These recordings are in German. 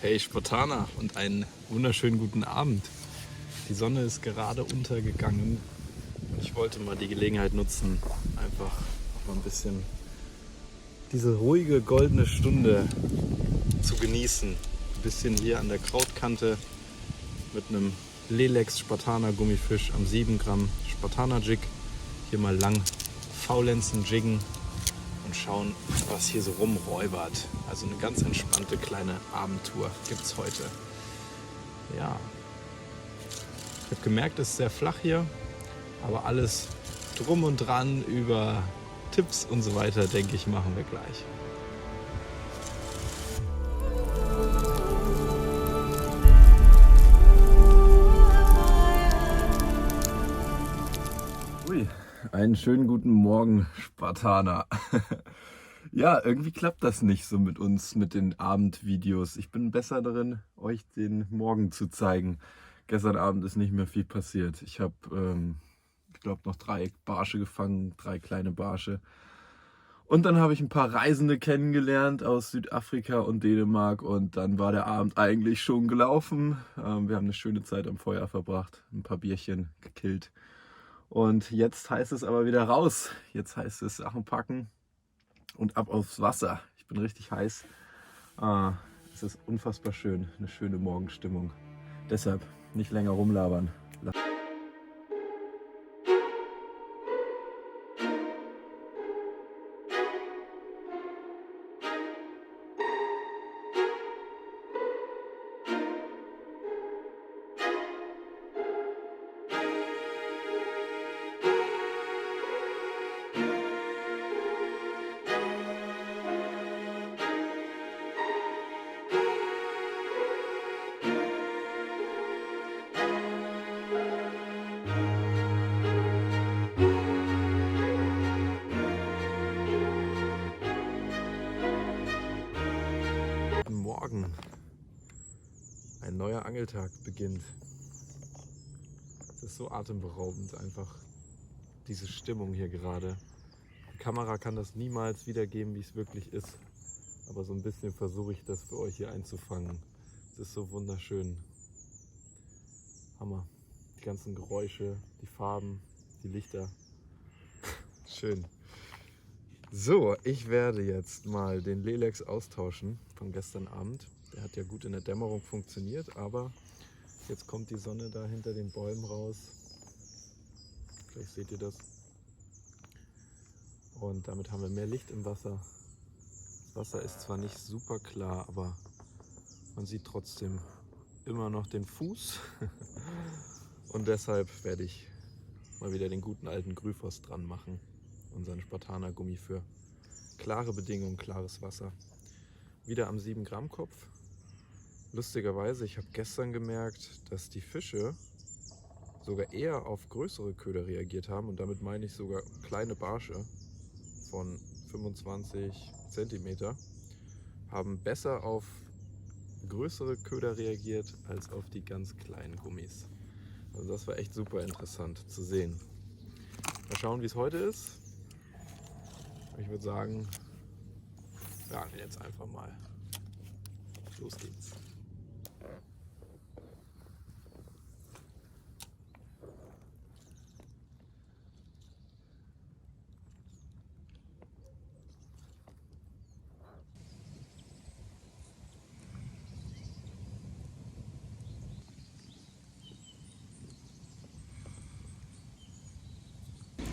Hey Spartaner und einen wunderschönen guten Abend. Die Sonne ist gerade untergegangen und ich wollte mal die Gelegenheit nutzen, einfach mal ein bisschen diese ruhige goldene Stunde zu genießen. Ein bisschen hier an der Krautkante mit einem Lelex Spartaner Gummifisch am 7 Gramm Spartaner Jig. Hier mal lang faulenzen, jiggen und schauen, was hier so rumräubert. Also eine ganz entspannte kleine Abendtour gibt es heute. Ja, ich habe gemerkt, es ist sehr flach hier, aber alles drum und dran über Tipps und so weiter, denke ich, machen wir gleich. Ui, einen schönen guten Morgen, Spartaner. Ja, irgendwie klappt das nicht so mit uns, mit den Abendvideos. Ich bin besser darin, euch den Morgen zu zeigen. Gestern Abend ist nicht mehr viel passiert. Ich habe, ich glaube, noch 3 Barsche gefangen, 3 kleine Barsche. Und dann habe ich ein paar Reisende kennengelernt aus Südafrika und Dänemark. Und dann war der Abend eigentlich schon gelaufen. Wir haben eine schöne Zeit am Feuer verbracht, ein paar Bierchen gekillt. Und jetzt heißt es aber wieder raus. Jetzt heißt es Sachen packen und ab aufs Wasser. Ich bin richtig heiß. Es ist unfassbar schön, eine schöne Morgenstimmung. Deshalb nicht länger rumlabern. Guten Morgen. Ein neuer Angeltag beginnt. Es ist so atemberaubend, einfach diese Stimmung hier gerade. Die Kamera kann das niemals wiedergeben, wie es wirklich ist. Aber so ein bisschen versuche ich das für euch hier einzufangen. Es ist so wunderschön. Hammer. Die ganzen Geräusche, die Farben, die Lichter. Schön. So, ich werde jetzt mal den Lelex austauschen von gestern Abend. Der hat ja gut in der Dämmerung funktioniert, aber jetzt kommt die Sonne da hinter den Bäumen raus. Vielleicht seht ihr das. Und damit haben wir mehr Licht im Wasser. Das Wasser ist zwar nicht super klar, aber man sieht trotzdem immer noch den Fuß. Und deshalb werde ich mal wieder den guten alten Gryphos dran machen. Unseren Spartaner Gummi für klare Bedingungen, klares Wasser. Wieder am 7 Gramm Kopf. Lustigerweise, ich habe gestern gemerkt, dass die Fische sogar eher auf größere Köder reagiert haben. Und damit meine ich sogar kleine Barsche von 25 cm haben besser auf größere Köder reagiert als auf die ganz kleinen Gummis. Also das war echt super interessant zu sehen. Mal schauen, wie es heute ist. Ich würde sagen, wir angeln jetzt einfach mal. Los geht's.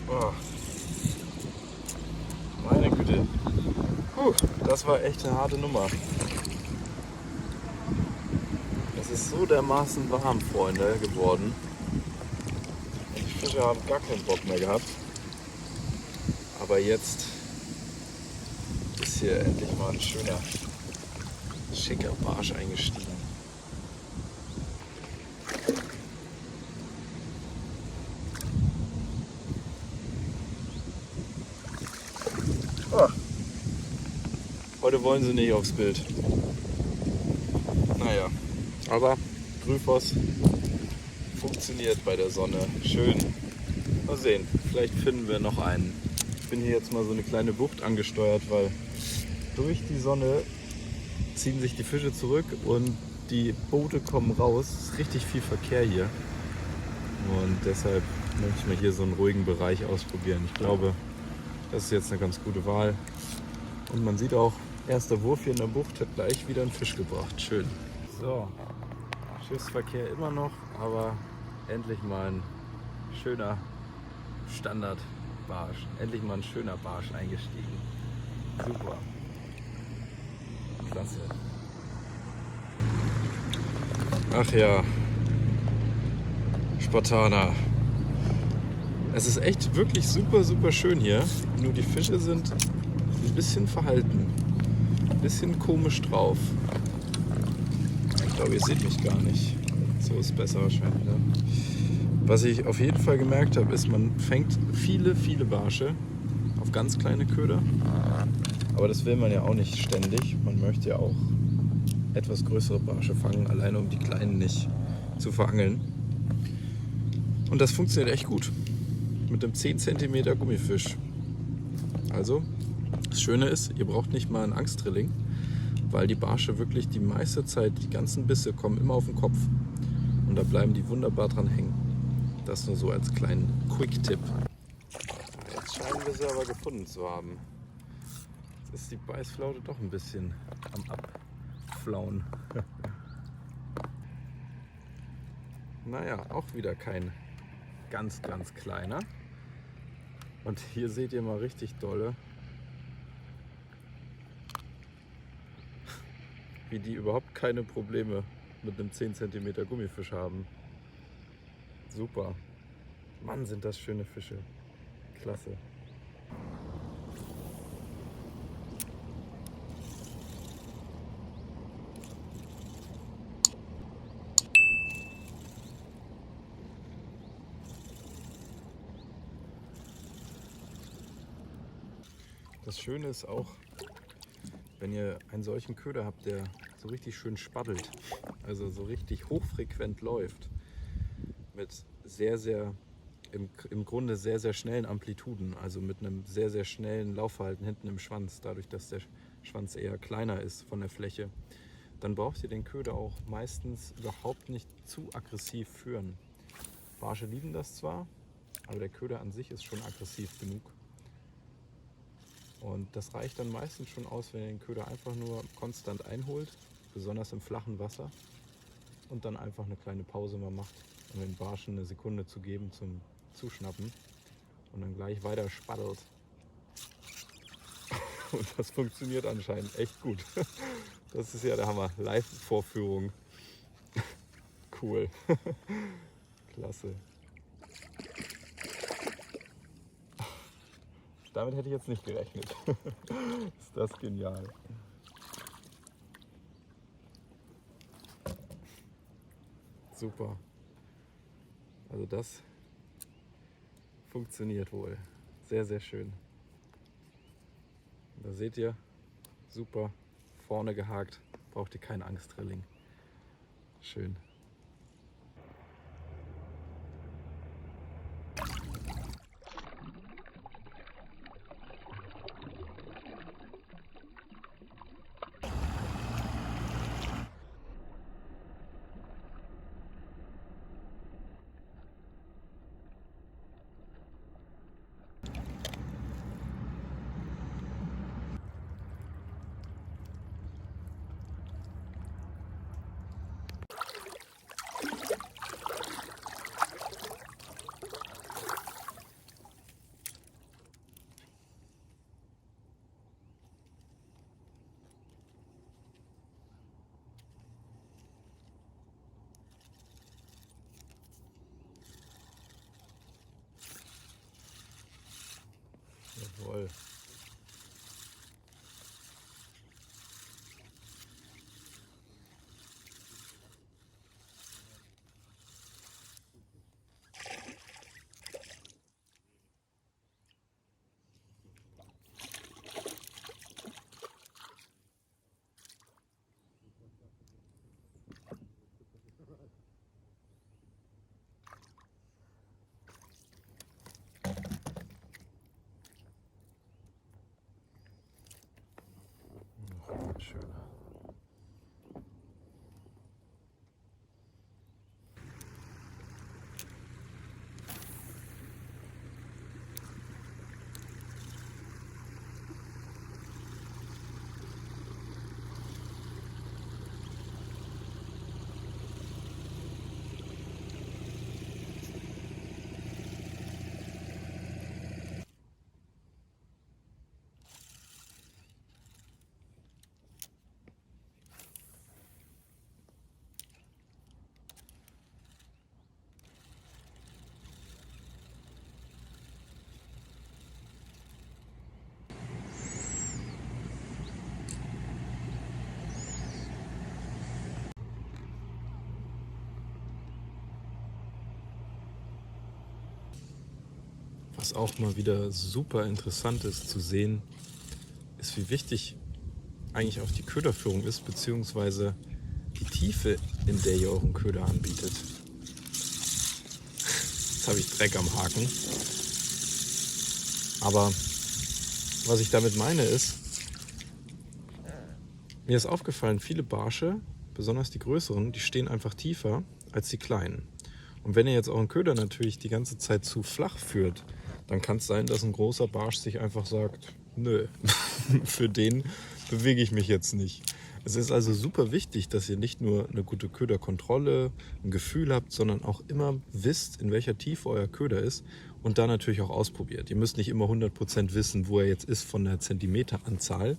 Oh. Meine Güte. Das war echt eine harte Nummer. Es ist so dermaßen warm, Freunde, geworden. Und die Fische haben gar keinen Bock mehr gehabt. Aber jetzt ist hier endlich mal ein schöner, schicker Barsch eingestiegen. Oh. Heute wollen sie nicht aufs Bild. Naja, aber Gryphos funktioniert bei der Sonne. Schön. Mal sehen, vielleicht finden wir noch einen. Ich bin hier jetzt mal so eine kleine Bucht angesteuert, weil durch die Sonne ziehen sich die Fische zurück und die Boote kommen raus. Es ist richtig viel Verkehr hier. Und deshalb möchte ich mal hier so einen ruhigen Bereich ausprobieren. Ich glaube, das ist jetzt eine ganz gute Wahl. Und man sieht auch, erster Wurf hier in der Bucht hat gleich wieder einen Fisch gebracht. Schön. So, Schiffsverkehr immer noch, aber endlich mal ein schöner Standardbarsch. Endlich mal ein schöner Barsch eingestiegen. Super. Klasse. Ach ja, Spartaner. Es ist echt wirklich super, super schön hier. Nur die Fische sind ein bisschen verhalten. Ein bisschen komisch drauf. Ich glaube, ihr seht mich gar nicht. So ist besser wahrscheinlich. Ne? Was ich auf jeden Fall gemerkt habe, ist, man fängt viele, viele Barsche auf ganz kleine Köder. Aber das will man ja auch nicht ständig. Man möchte ja auch etwas größere Barsche fangen, alleine um die kleinen nicht zu verangeln. Und das funktioniert echt gut. Mit einem 10 cm Gummifisch. Also, das Schöne ist, ihr braucht nicht mal einen Angstdrilling, weil die Barsche wirklich die meiste Zeit, die ganzen Bisse kommen immer auf den Kopf. Und da bleiben die wunderbar dran hängen. Das nur so als kleinen Quick-Tipp. Jetzt scheinen wir sie aber gefunden zu haben. Jetzt ist die Beißflaute doch ein bisschen am Abflauen. Naja, auch wieder kein ganz, ganz kleiner. Und hier seht ihr mal richtig dolle, wie die überhaupt keine Probleme mit einem 10 cm Gummifisch haben. Super. Mann, sind das schöne Fische. Klasse. Das Schöne ist auch, wenn ihr einen solchen Köder habt, der so richtig schön spaddelt, also so richtig hochfrequent läuft, mit im Grunde sehr, sehr schnellen Amplituden, also mit einem sehr, sehr schnellen Laufverhalten hinten im Schwanz, dadurch, dass der Schwanz eher kleiner ist von der Fläche, dann braucht ihr den Köder auch meistens überhaupt nicht zu aggressiv führen. Barsche lieben das zwar, aber der Köder an sich ist schon aggressiv genug. Und das reicht dann meistens schon aus, wenn ihr den Köder einfach nur konstant einholt, besonders im flachen Wasser, und dann einfach eine kleine Pause mal macht, um den Barschen eine Sekunde zu geben zum Zuschnappen und dann gleich weiter spaddelt. Und das funktioniert anscheinend echt gut. Das ist ja der Hammer. Live-Vorführung. Cool. Klasse. Damit hätte ich jetzt nicht gerechnet. Ist das genial. Super. Also das funktioniert wohl. Sehr, sehr schön. Da seht ihr, super, vorne gehakt, braucht ihr keinen Angstdrilling. Schön. Jawohl. Was auch mal wieder super interessant ist zu sehen, ist, wie wichtig eigentlich auch die Köderführung ist, beziehungsweise die Tiefe, in der ihr euren Köder anbietet. Jetzt habe ich Dreck am Haken. Aber was ich damit meine ist, mir ist aufgefallen, viele Barsche, besonders die größeren, die stehen einfach tiefer als die kleinen. Und wenn ihr jetzt euren Köder natürlich die ganze Zeit zu flach führt, dann kann es sein, dass ein großer Barsch sich einfach sagt, nö, für den bewege ich mich jetzt nicht. Es ist also super wichtig, dass ihr nicht nur eine gute Köderkontrolle, ein Gefühl habt, sondern auch immer wisst, in welcher Tiefe euer Köder ist und da natürlich auch ausprobiert. Ihr müsst nicht immer 100% wissen, wo er jetzt ist von der Zentimeteranzahl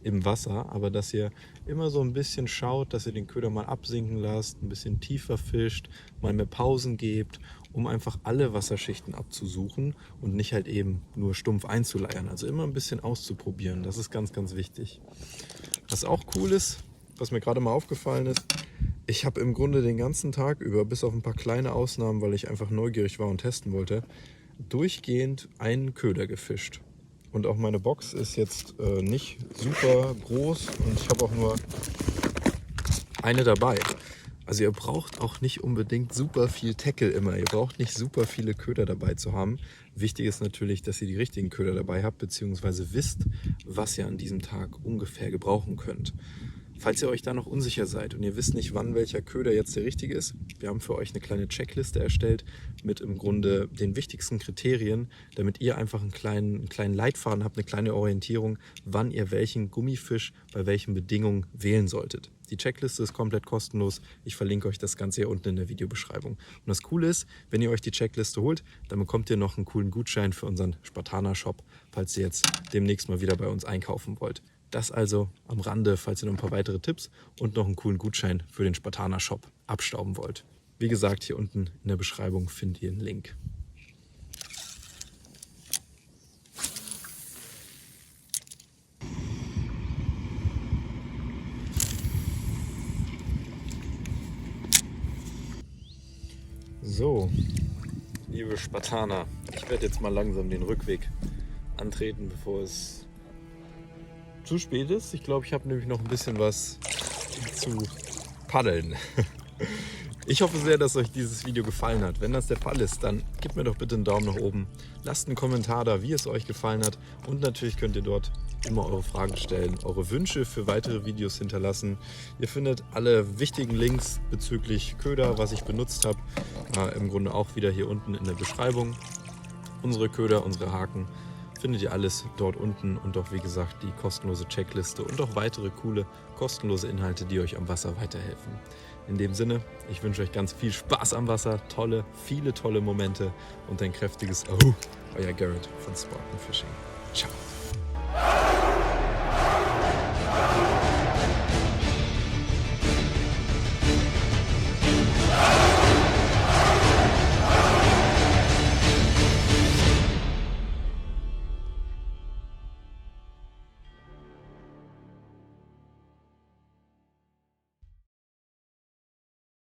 im Wasser, aber dass ihr immer so ein bisschen schaut, dass ihr den Köder mal absinken lasst, ein bisschen tiefer fischt, mal mehr Pausen gebt, um einfach alle Wasserschichten abzusuchen und nicht halt eben nur stumpf einzuleiern. Also immer ein bisschen auszuprobieren, das ist ganz, ganz wichtig. Was auch cool ist, was mir gerade mal aufgefallen ist, ich habe im Grunde den ganzen Tag über, bis auf ein paar kleine Ausnahmen, weil ich einfach neugierig war und testen wollte, durchgehend einen Köder gefischt. Und auch meine Box ist jetzt nicht super groß und ich habe auch nur eine dabei. Also ihr braucht auch nicht unbedingt super viel Tackle immer. Ihr braucht nicht super viele Köder dabei zu haben. Wichtig ist natürlich, dass ihr die richtigen Köder dabei habt, beziehungsweise wisst, was ihr an diesem Tag ungefähr gebrauchen könnt. Falls ihr euch da noch unsicher seid und ihr wisst nicht, wann welcher Köder jetzt der richtige ist, wir haben für euch eine kleine Checkliste erstellt mit im Grunde den wichtigsten Kriterien, damit ihr einfach einen kleinen Leitfaden habt, eine kleine Orientierung, wann ihr welchen Gummifisch bei welchen Bedingungen wählen solltet. Die Checkliste ist komplett kostenlos. Ich verlinke euch das Ganze hier unten in der Videobeschreibung. Und das Coole ist, wenn ihr euch die Checkliste holt, dann bekommt ihr noch einen coolen Gutschein für unseren Spartaner-Shop, falls ihr jetzt demnächst mal wieder bei uns einkaufen wollt. Das also am Rande, falls ihr noch ein paar weitere Tipps und noch einen coolen Gutschein für den Spartaner Shop abstauben wollt. Wie gesagt, hier unten in der Beschreibung findet ihr einen Link. So, liebe Spartaner, ich werde jetzt mal langsam den Rückweg antreten, bevor es zu spät ist. Ich glaube, ich habe nämlich noch ein bisschen was zu paddeln. Ich hoffe sehr, dass euch dieses Video gefallen hat. Wenn das der Fall ist, dann gebt mir doch bitte einen Daumen nach oben. Lasst einen Kommentar da, wie es euch gefallen hat. Und natürlich könnt ihr dort immer eure Fragen stellen, eure Wünsche für weitere Videos hinterlassen. Ihr findet alle wichtigen Links bezüglich Köder, was ich benutzt habe, im Grunde auch wieder hier unten in der Beschreibung. Unsere Köder, unsere Haken, findet ihr alles dort unten und auch wie gesagt die kostenlose Checkliste und auch weitere coole kostenlose Inhalte, die euch am Wasser weiterhelfen. In dem Sinne, ich wünsche euch ganz viel Spaß am Wasser, viele tolle Momente und ein kräftiges Ahoo, euer Garrett von Spartan Fishing. Ciao.